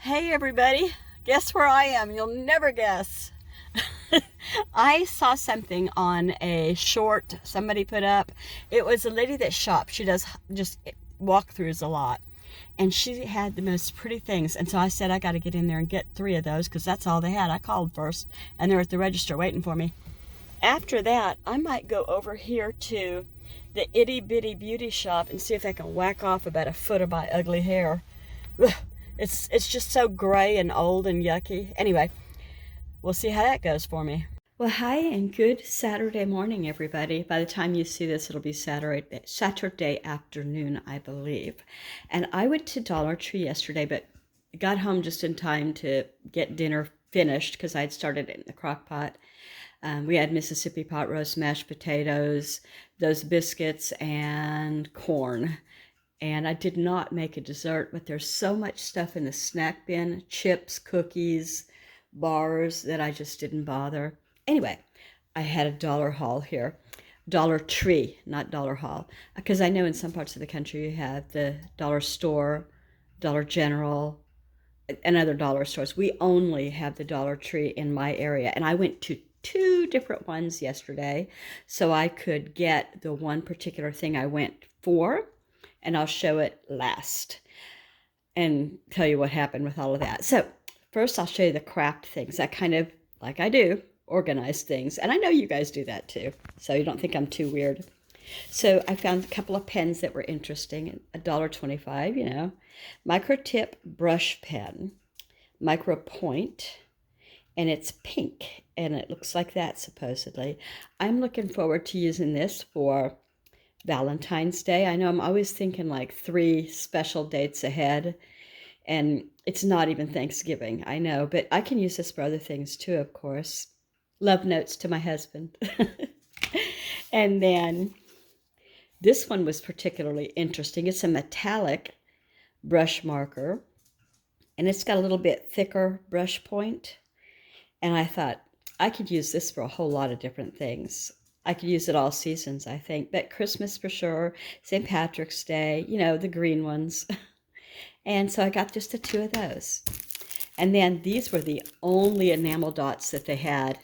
Hey everybody, guess where I am? You'll never guess. I saw something on a short somebody put up. It was a lady that shops. She does just walkthroughs a lot. And she had the most pretty things. And so I said, I got to get in there and get 3 of those because that's all they had. I called first and they're at the register waiting for me. After that, I might go over here to the Itty Bitty Beauty Shop and see if I can whack off about a foot of my ugly hair. Ugh, it's just so gray and old and yucky. Anyway, we'll see how that goes for me. Well, hi and good Saturday morning, everybody. By the time you see this, it'll be Saturday afternoon, I believe. And I went to Dollar Tree yesterday, but got home just in time to get dinner finished because I'd started it in the crock pot. We had Mississippi pot roast, mashed potatoes, those biscuits, and corn. And I did not make a dessert, but there's so much stuff in the snack bin, chips, cookies, bars, that I just didn't bother. Anyway, I had a dollar haul here. Dollar Tree, not Dollar Haul. Because I know in some parts of the country you have the dollar store, Dollar General, and other dollar stores. We only have the Dollar Tree in my area. And I went to 2 different ones yesterday so I could get the one particular thing I went for. And I'll show it last and tell you what happened with all of that. So first I'll show you the craft things. I kind of, like I do, organize things. And I know you guys do that too, so you don't think I'm too weird. So I found a couple of pens that were interesting. $1.25, you know. Microtip brush pen, Micro Point, and it's pink. And it looks like that supposedly. I'm looking forward to using this for Valentine's Day. I know I'm always thinking like 3 special dates ahead, and it's not even Thanksgiving, I know, but I can use this for other things too, of course. Love notes to my husband. And then this one was particularly interesting. It's a metallic brush marker, and it's got a little bit thicker brush point, and I thought I could use this for a whole lot of different things. I could use it all seasons, I think, but Christmas for sure, St. Patrick's Day, you know, the green ones. And so I got just the 2 of those. And then these were the only enamel dots that they had.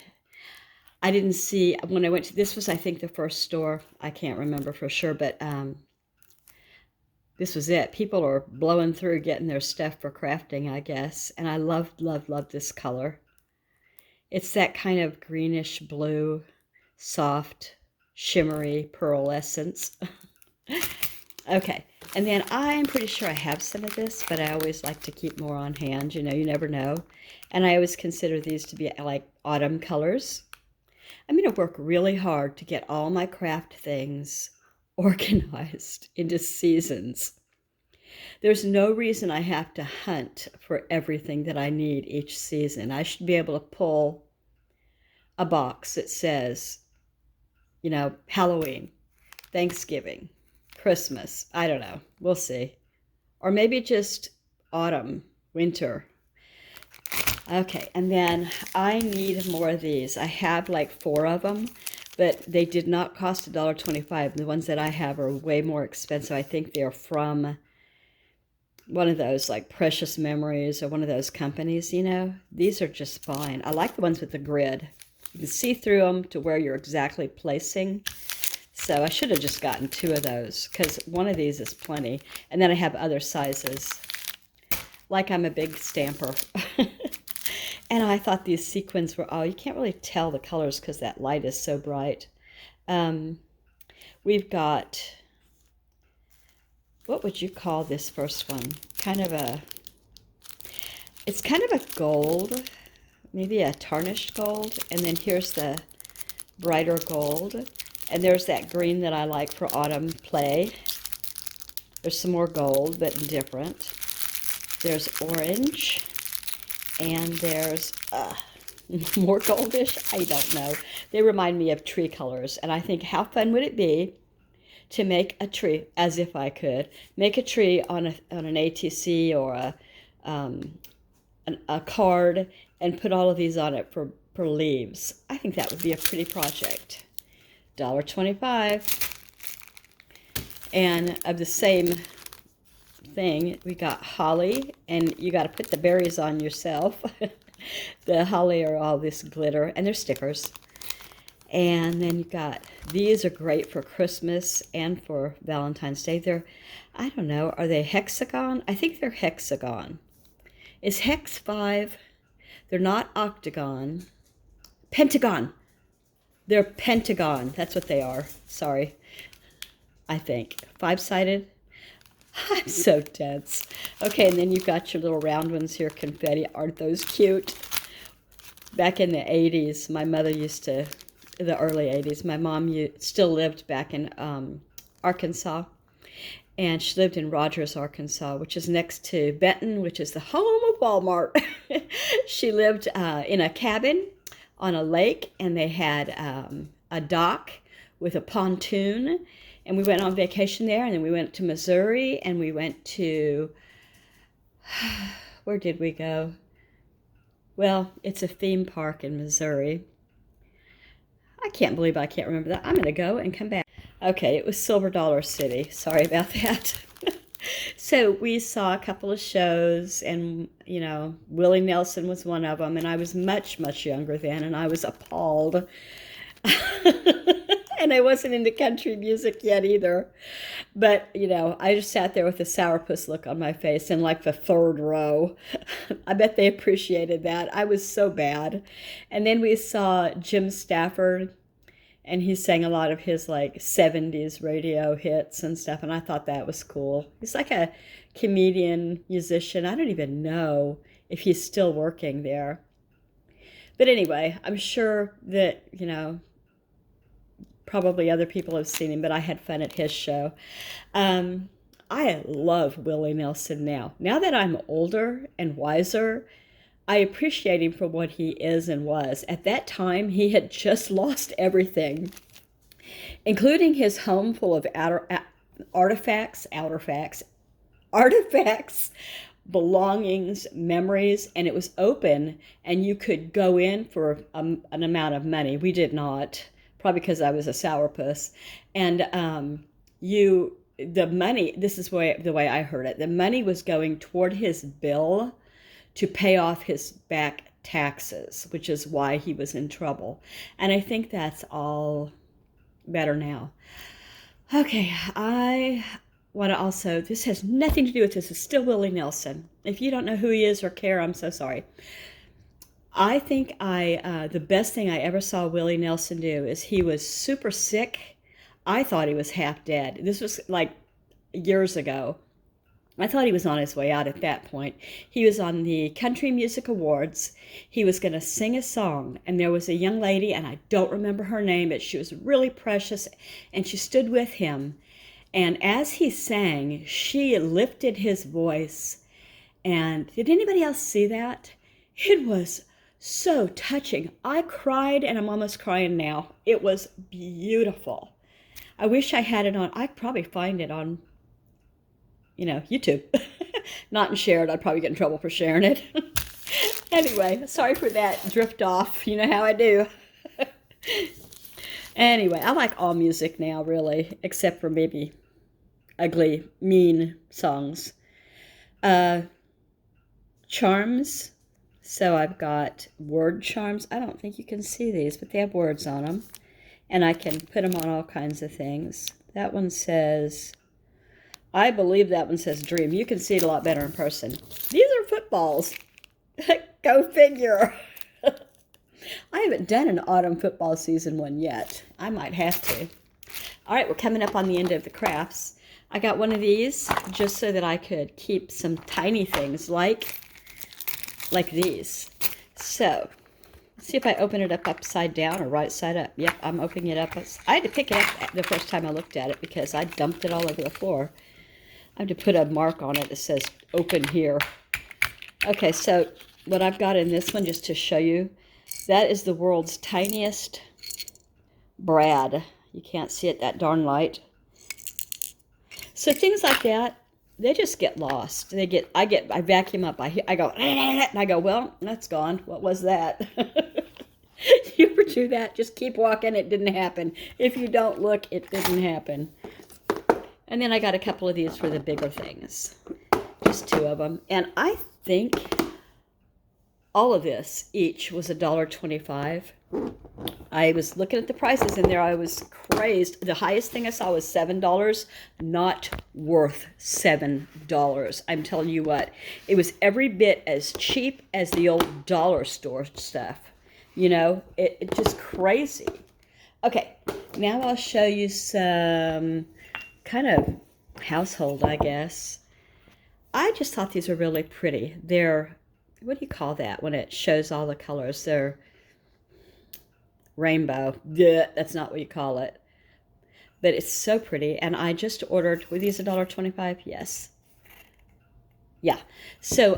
I didn't see, when I went to, this was I think the first store, I can't remember for sure, but this was it. People are blowing through getting their stuff for crafting, I guess. And I love this color. It's that kind of greenish blue, soft, shimmery pearlescence. Okay, and then I'm pretty sure I have some of this, but I always like to keep more on hand. You know, you never know. And I always consider these to be like autumn colors. I'm going to work really hard to get all my craft things organized into seasons. There's no reason I have to hunt for everything that I need each season. I should be able to pull a box that says, you know, Halloween, Thanksgiving, Christmas. I don't know. We'll see. Or maybe just autumn, winter. Okay, and then I need more of these. I have like 4 of them, but they did not cost $1.25. The ones that I have are way more expensive. I think they're from one of those like Precious Memories or one of those companies, you know. These are just fine. I like the ones with the grid. You can see through them to where you're exactly placing. So I should have just gotten 2 of those because one of these is plenty. And then I have other sizes. Like I'm a big stamper. And I thought these sequins were, oh, you can't really tell the colors because that light is so bright. We've got, what would you call this first one? It's kind of a gold, maybe a tarnished gold. And then here's the brighter gold. And there's that green that I like for autumn play. There's some more gold, but different. There's orange. And there's more goldish. I don't know. They remind me of tree colors. And I think how fun would it be to make a tree, as if I could, make a tree on an ATC or a card and put all of these on it for leaves. I think that would be a pretty project. $1.25. And of the same thing. We got holly, and you got to put the berries on yourself. The holly are all this glitter, and they're stickers. And then you got, these are great for Christmas and for Valentine's Day. They're, I don't know, are they hexagon? I think they're hexagon. Is hex 5? They're not octagon. Pentagon. They're pentagon. That's what they are. Sorry. I think. 5-sided. I'm so dense. Okay, and then you've got your little round ones here, confetti. Aren't those cute? Back in the 80s, my mother used to, the early 80s, my mom still lived back in Arkansas. And she lived in Rogers, Arkansas, which is next to Benton, which is the home of Walmart. She lived in a cabin on a lake, and they had a dock with a pontoon. And we went on vacation there, and then we went to Missouri, and we went to, where did we go? Well, it's a theme park in Missouri. I can't believe I can't remember that. I'm going to go and come back. Okay, it was Silver Dollar City. Sorry about that. So we saw a couple of shows, and, you know, Willie Nelson was one of them, and I was much, much younger then, and I was appalled. And I wasn't into country music yet either. But, you know, I just sat there with a sourpuss look on my face in like the third row. I bet they appreciated that. I was so bad. And then we saw Jim Stafford, and he sang a lot of his like 70s radio hits and stuff, and I thought that was cool. He's like a comedian, musician. I don't even know if he's still working there. But anyway, I'm sure that, you know, probably other people have seen him, but I had fun at his show. I love Willie Nelson now. Now that I'm older and wiser, I appreciate him for what he is and was. At that time, he had just lost everything, including his home full of artifacts, belongings, memories, and it was open, and you could go in for an amount of money. We did not. Probably because I was a sourpuss. And the money, this is the way I heard it, the money was going toward his bill to pay off his back taxes, which is why he was in trouble. And I think that's all better now. Okay, I want to also, this has nothing to do with this, it's still Willie Nelson. If you don't know who he is or care, I'm so sorry. I think the best thing I ever saw Willie Nelson do is he was super sick. I thought he was half dead. This was like years ago. I thought he was on his way out at that point. He was on the Country Music Awards. He was going to sing a song, and there was a young lady, and I don't remember her name, but she was really precious, and she stood with him. And as he sang, she lifted his voice. And did anybody else see that? It was so touching. I cried, and I'm almost crying now. It was beautiful. I wish I had it on. I'd probably find it on, you know, YouTube. Not share it. I'd probably get in trouble for sharing it. Anyway, sorry for that drift off. You know how I do. Anyway, I like all music now, really, except for maybe ugly, mean songs. Charms. So I've got word charms. I don't think you can see these, but they have words on them. And I can put them on all kinds of things. That one says, I believe that one says dream. You can see it a lot better in person. These are footballs. Go figure. I haven't done an autumn football season one yet. I might have to. All right, we're coming up on the end of the crafts. I got one of these just so that I could keep some tiny things like these. So, let's see if I open it up upside down or right side up. Yep, I'm opening it up. I had to pick it up the first time I looked at it because I dumped it all over the floor. I have to put a mark on it that says open here. Okay, so what I've got in this one, just to show you, that is the world's tiniest brad. You can't see it that darn light. So things like that, they just get lost. I vacuum up. I go, and I go, well, that's gone. What was that? You ever do that? Just keep walking. It didn't happen. If you don't look, it didn't happen. And then I got a couple of these for the bigger things. just 2 of them. And I think all of this each was $1.25. I was looking at the prices in there. I was crazed. The highest thing I saw was $7. Not worth $7. I'm telling you what. It was every bit as cheap as the old dollar store stuff. You know, it's just crazy. Okay, now I'll show you some kind of household, I guess. I just thought these were really pretty. They're, what do you call that when it shows all the colors? They're rainbow. Yeah, that's not what you call it. But it's so pretty. And I just ordered, were these $1.25? Yes. Yeah. So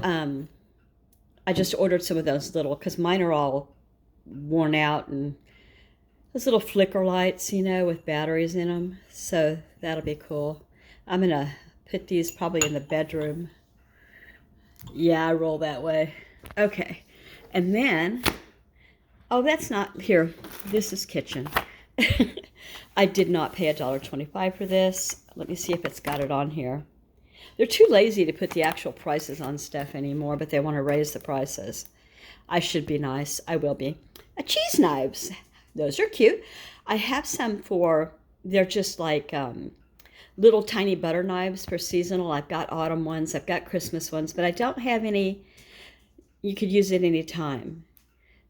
I just ordered some of those little, because mine are all worn out, and those little flicker lights, you know, with batteries in them. So that'll be cool. I'm going to put these probably in the bedroom. Yeah, I roll that way. Okay. And then, oh, that's not here. This is kitchen. I did not pay $1.25 for this. Let me see if it's got it on here. They're too lazy to put the actual prices on stuff anymore, but they want to raise the prices. I should be nice. I will be. Cheese knives. Those are cute. I have some for, they're just like little tiny butter knives for seasonal. I've got autumn ones. I've got Christmas ones, but I don't have any. You could use it any time.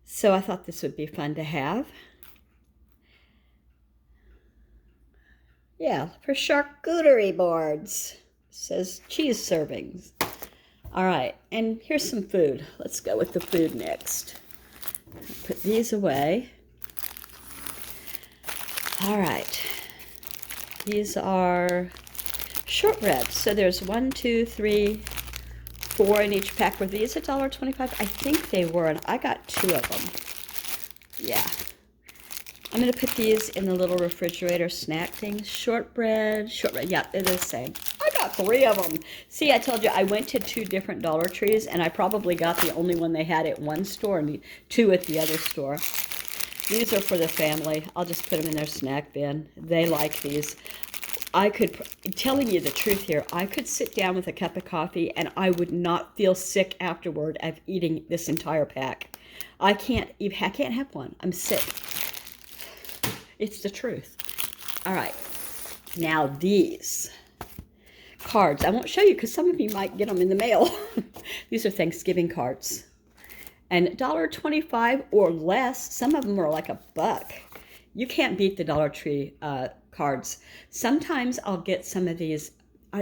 So I thought this would be fun to have. Yeah, for charcuterie boards. It says cheese servings. All right, and here's some food. Let's go with the food next. Put these away. All right. These are shortbread. So there's 1, 2, 3, 4 in each pack. Were these $1.25? I think they were, and I got 2 of them. Yeah. I'm going to put these in the little refrigerator snack things. Shortbread. Yeah, they're the same. I got 3 of them. See, I told you I went to 2 different Dollar Trees, and I probably got the only one they had at one store and 2 at the other store. These are for the family. I'll just put them in their snack bin. They like these. I could, telling you the truth here, I could sit down with a cup of coffee and I would not feel sick afterward of eating this entire pack. I can't have one. I'm sick. It's the truth. All right. Now these cards. I won't show you because some of you might get them in the mail. These are Thanksgiving cards. And $1.25 or less. Some of them are like $1. You can't beat the Dollar Tree cards. Sometimes I'll get some of these.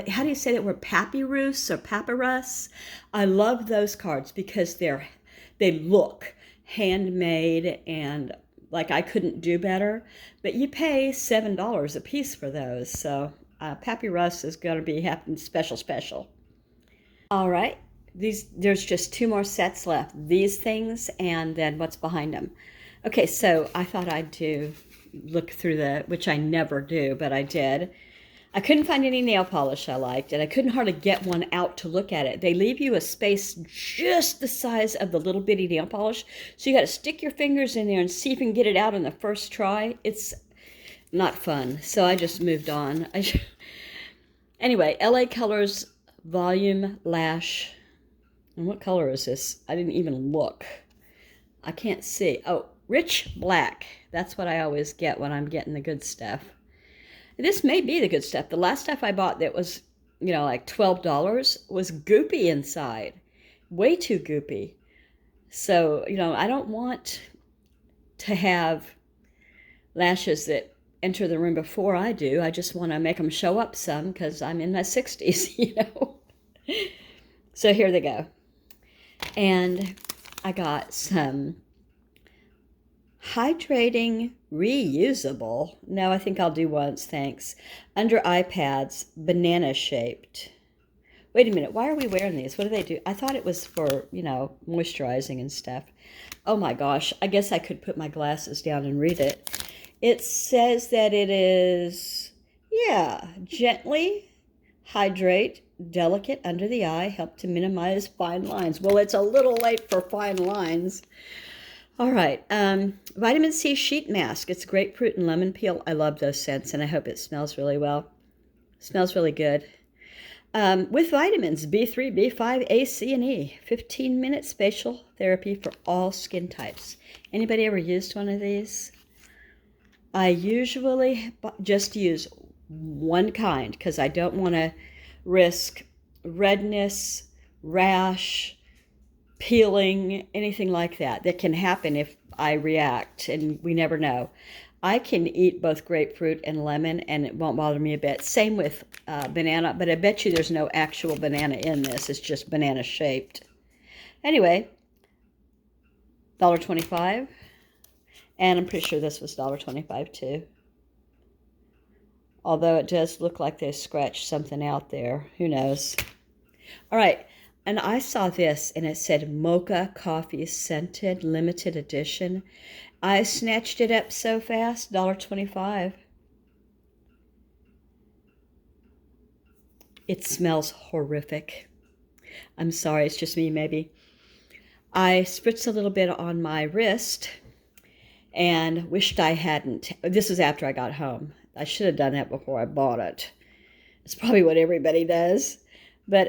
How do you say that word? Papyrus or papyrus? I love those cards because they look handmade and like I couldn't do better. But you pay $7 a piece for those. So papyrus is going to be happening special. All right. There's just 2 more sets left. These things and then what's behind them. Okay, so I thought I'd look through which I never do, but I did. I couldn't find any nail polish I liked, and I couldn't hardly get one out to look at it. They leave you a space just the size of the little bitty nail polish, so you got to stick your fingers in there and see if you can get it out on the first try. It's not fun, so I just moved on. Anyway, LA Colors Volume Lash. And what color is this? I didn't even look. I can't see. Oh, Rich Black. That's what I always get when I'm getting the good stuff. This may be the good stuff. The last stuff I bought that was, you know, like $12 was goopy inside. Way too goopy. So, you know, I don't want to have lashes that enter the room before I do. I just want to make them show up some because I'm in my 60s, you know. So here they go. And I got some hydrating reusable. No, I think I'll do once, thanks. Under eye pads, banana shaped. Wait a minute, why are we wearing these? What do they do? I thought it was for, you know, moisturizing and stuff. Oh my gosh, I guess I could put my glasses down and read it. It says that it is, yeah, gently hydrate, delicate under the eye, help to minimize fine lines. Well, it's a little late for fine lines. All right, vitamin C sheet mask. It's grapefruit and lemon peel. I love those scents, and I hope it smells really well. Smells really good. with vitamins B3, B5, A, C, and E. 15-minute facial therapy for all skin types. Anybody ever used one of these? I usually just use one kind because I don't want to risk redness, rash, peeling, anything like that can happen if I react, and we never know. I can eat both grapefruit and lemon, and it won't bother me a bit. Same with banana, but I bet you there's no actual banana in this. It's just banana shaped. Anyway, $1.25. And I'm pretty sure this was $1.25 too. Although it does look like they scratched something out there. Who knows? All right. And I saw this, and it said Mocha Coffee Scented Limited Edition. I snatched it up so fast, $1.25. It smells horrific. I'm sorry, it's just me maybe. I spritzed a little bit on my wrist and wished I hadn't. This was after I got home. I should have done that before I bought it. It's probably what everybody does. But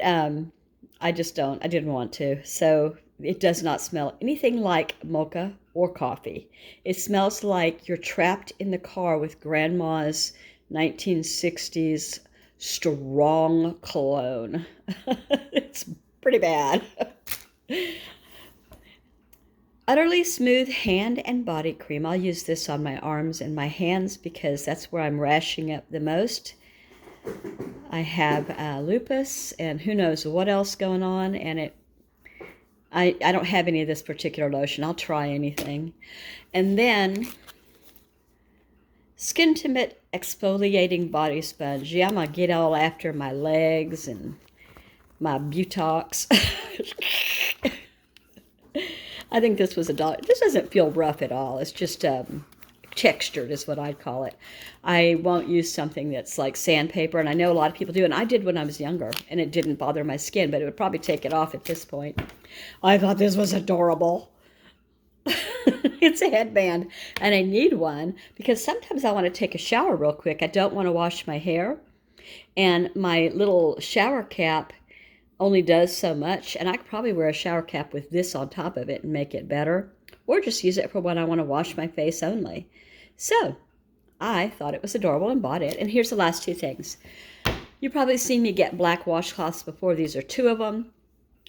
I just don't. I didn't want to. So it does not smell anything like mocha or coffee. It smells like you're trapped in the car with grandma's 1960s strong cologne. It's pretty bad. Utterly Smooth Hand and Body Cream. I'll use this on my arms and my hands because that's where I'm rashing up the most. I have lupus and who knows what else going on, and I don't have any of this particular lotion. I'll try anything. And then Skintimate Exfoliating Body Sponge. Yeah, I'm going to get all after my legs and my buttocks. I think this was $1. This doesn't feel rough at all. It's just textured is what I'd call it. I won't use something that's like sandpaper, and I know a lot of people do, and I did when I was younger, and it didn't bother my skin, but it would probably take it off at this point. I thought this was adorable. It's a headband, and I need one because sometimes I want to take a shower real quick. I don't want to wash my hair, and my little shower cap only does so much, and I could probably wear a shower cap with this on top of it and make it better, or just use it for when I want to wash my face only. So I thought it was adorable and bought it. And here's the last two things. You've probably seen me get black washcloths before. These are two of them.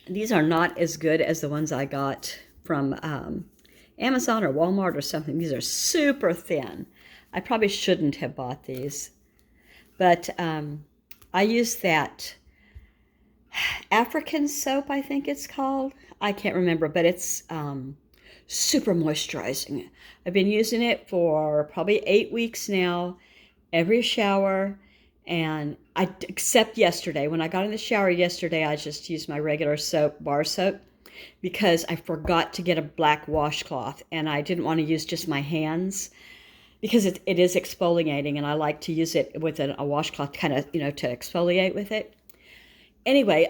These are not as good as the ones I got from Amazon or Walmart or something. These are super thin. I probably shouldn't have bought these, but I use that African soap, I think it's called. I can't remember, but it's super moisturizing. I've been using it for probably 8 weeks now, every shower, and except yesterday. When I got in the shower yesterday, I just used my regular soap, bar soap, because I forgot to get a black washcloth, and I didn't want to use just my hands because it is exfoliating, and I like to use it with a washcloth kind of, to exfoliate with it. Anyway,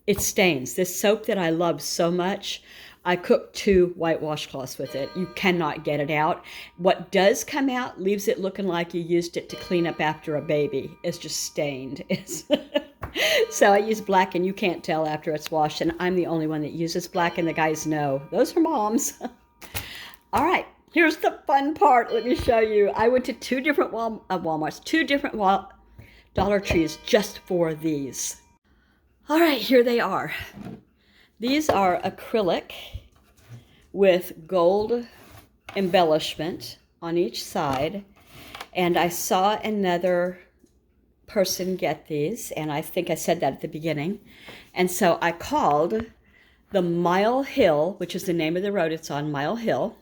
it stains. This soap that I love so much, I cooked 2 white washcloths with it. You cannot get it out. What does come out leaves it looking like you used it to clean up after a baby. It's just stained. So I use black, and you can't tell after it's washed, and I'm the only one that uses black, and the guys know. Those are moms. All right, here's the fun part. Let me show you. I went to 2 different Walmarts, 2 different Dollar Trees just for these. All right, here they are. These are acrylic with gold embellishment on each side. And I saw another person get these, and I think I said that at the beginning. And so I called the Mile Hill, which is the name of the road it's on, Mile Hill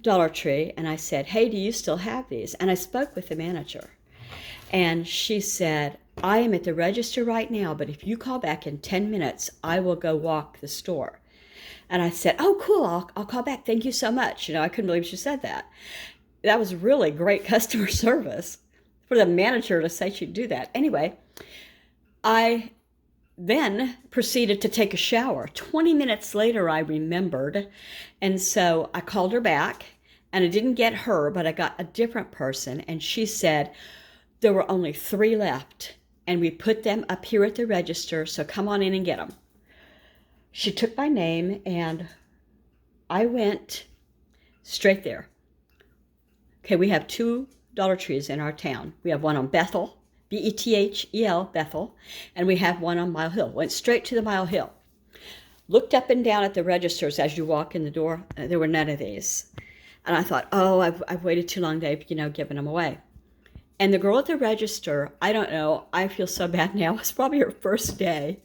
Dollar Tree, and I said, hey, do you still have these? And I spoke with the manager. And she said, I am at the register right now, but if you call back in 10 minutes, I will go walk the store. And I said, oh, cool, I'll call back. Thank you so much. I couldn't believe she said that. That was really great customer service for the manager to say she'd do that. Anyway, I then proceeded to take a shower. 20 minutes later, I remembered. And so I called her back, and I didn't get her, but I got a different person. And she said, There were only 3 left, and we put them up here at the register, so come on in and get them. She took my name, and I went straight there. Okay, we have 2 Dollar Trees in our town. We have one on Bethel, Bethel, Bethel, and we have one on Mile Hill. Went straight to the Mile Hill. Looked up and down at the registers as you walk in the door. There were none of these. And I thought, oh, I've waited too long. They've, given them away. And the girl at the register, I don't know, I feel so bad now. It was probably her first day.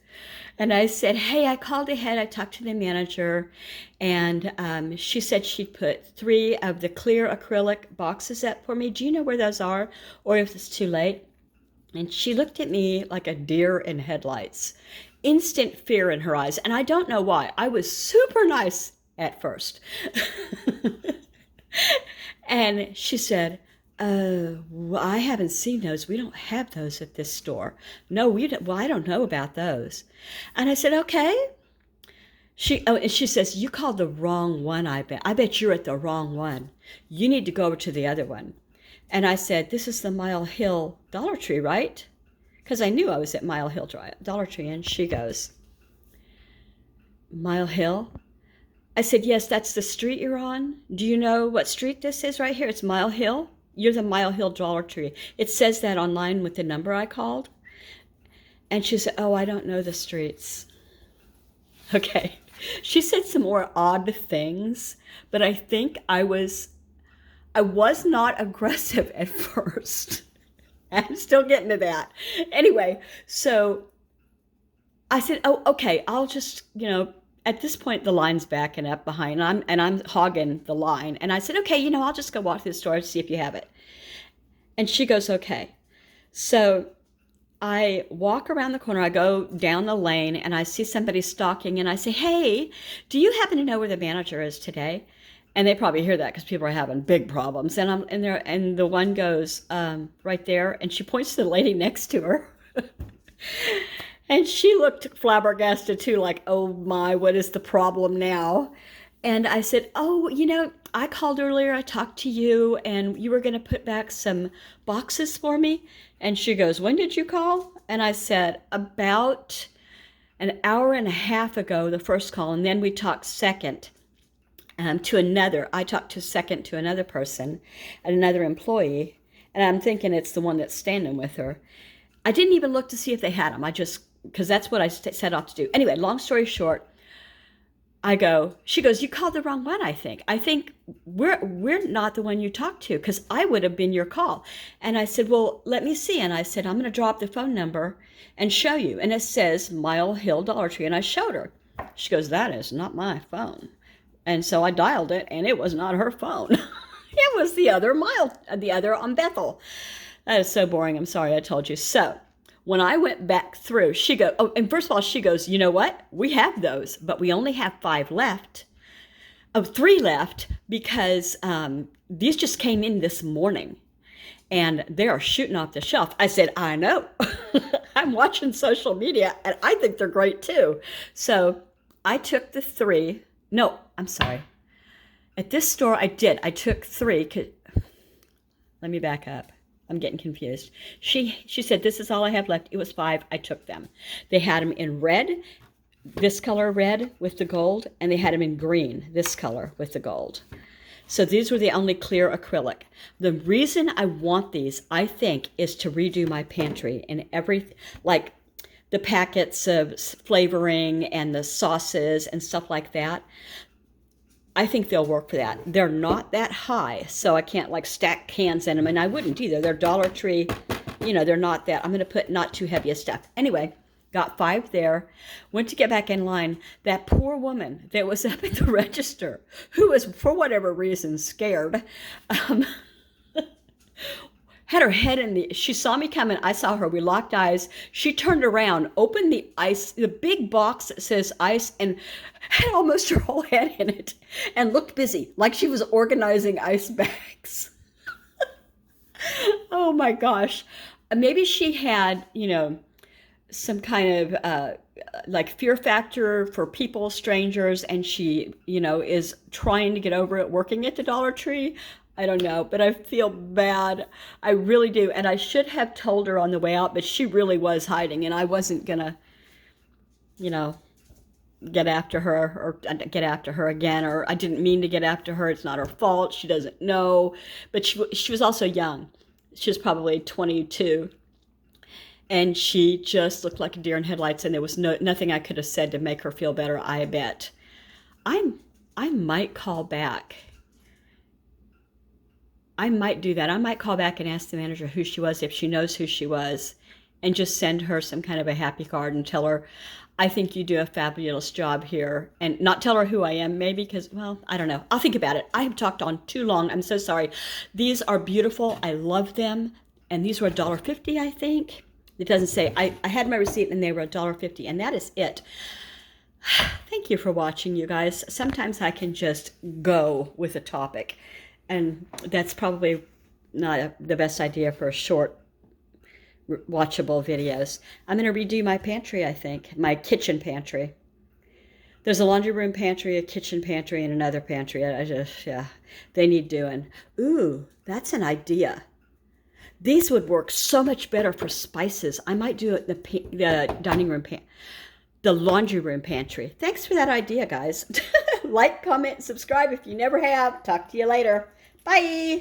And I said, hey, I called ahead. I talked to the manager. And she said she'd put 3 of the clear acrylic boxes up for me. Do you know where those are? Or if it's too late? And she looked at me like a deer in headlights. Instant fear in her eyes. And I don't know why. I was super nice at first. And she said, well, I haven't seen those. We don't have those at this store. No, we don't. Well, I don't know about those. And I said, okay. And she says, you called the wrong one, I bet. I bet you're at the wrong one. You need to go over to the other one. And I said, this is the Mile Hill Dollar Tree, right? Because I knew I was at Mile Hill Dollar Tree. And she goes, Mile Hill? I said, yes, that's the street you're on. Do you know what street this is right here? It's Mile Hill. You're the Mile Hill Dollar Tree. It says that online with the number I called. And she said, oh, I don't know the streets. Okay. She said some more odd things, but I think I was not aggressive at first. I'm still getting to that. Anyway, so I said, oh, okay, I'll just, at this point, the line's backing up behind, and I'm hogging the line. And I said, okay, I'll just go walk through the store and see if you have it. And she goes, okay. So I walk around the corner, I go down the lane, and I see somebody stalking, and I say, hey, do you happen to know where the manager is today? And they probably hear that because people are having big problems. And I'm in there, and the one goes, right there, and she points to the lady next to her. And she looked flabbergasted too, like, oh my, what is the problem now? And I said, oh, I called earlier, I talked to you, and you were going to put back some boxes for me. And she goes, when did you call? And I said, about an hour and a half ago, the first call. And then we talked second to another. I talked second to another person, another employee. And I'm thinking it's the one that's standing with her. I didn't even look to see if they had them. Because that's what I set off to do. Anyway, long story short, she goes, you called the wrong one, I think. I think we're not the one you talked to, because I would have been your call. And I said, well, let me see. And I said, I'm going to drop the phone number and show you. And it says Mile Hill Dollar Tree. And I showed her. She goes, that is not my phone. And so I dialed it, and it was not her phone. It was the other on Bethel. That is so boring. I'm sorry I told you. So when I went back through, and first of all, she goes, you know what? We have those, but we only have 5 left. 3 left, because these just came in this morning, and they are shooting off the shelf. I said, I know. I'm watching social media, and I think they're great too. So I took the 3. No, I'm sorry. At this store, I took 3. Let me back up. I'm getting confused. She said, this is all I have left. It was 5. I took them. They had them in red, this color red with the gold, and they had them in green, this color with the gold. So these were the only clear acrylic. The reason I want these, I think, is to redo my pantry and like the packets of flavoring and the sauces and stuff like that. I think they'll work for that. They're not that high, so I can't stack cans in them, and I wouldn't either. They're Dollar Tree, they're not that. I'm going to put not too heavy a stuff. Anyway, got 5 there. Went to get back in line. That poor woman that was up at the register, who was, for whatever reason, scared, had her head she saw me coming. I saw her. We locked eyes. She turned around, opened the big box that says ice, and had almost her whole head in it, and looked busy, like she was organizing ice bags. Oh my gosh. Maybe she had, some kind of fear factor for people, strangers, and she, is trying to get over it working at the Dollar Tree. I don't know, but I feel bad. I really do. And I should have told her on the way out, but she really was hiding, and I wasn't gonna, you know, get after her or get after her again, or I didn't mean to get after her. It's not her fault. She doesn't know. But she was also young. She was probably 22. And she just looked like a deer in headlights, and there was nothing I could have said to make her feel better, I bet. I might call back. I might do that. I might call back and ask the manager who she was, if she knows who she was, and just send her some kind of a happy card and tell her, I think you do a fabulous job here. And not tell her who I am, maybe, because, well, I don't know. I'll think about it. I have talked on too long. I'm so sorry. These are beautiful. I love them. And these were $1.50, I think. It doesn't say. I had my receipt and they were $1.50, and that is it. Thank you for watching, you guys. Sometimes I can just go with a topic, and that's probably not the best idea for short, watchable videos. I'm going to redo my pantry, I think, my kitchen pantry. There's a laundry room pantry, a kitchen pantry, and another pantry. Yeah, they need doing. Ooh, that's an idea. These would work so much better for spices. I might do it in the dining room the laundry room pantry. Thanks for that idea, guys. Like, comment, subscribe if you never have. Talk to you later. Bye.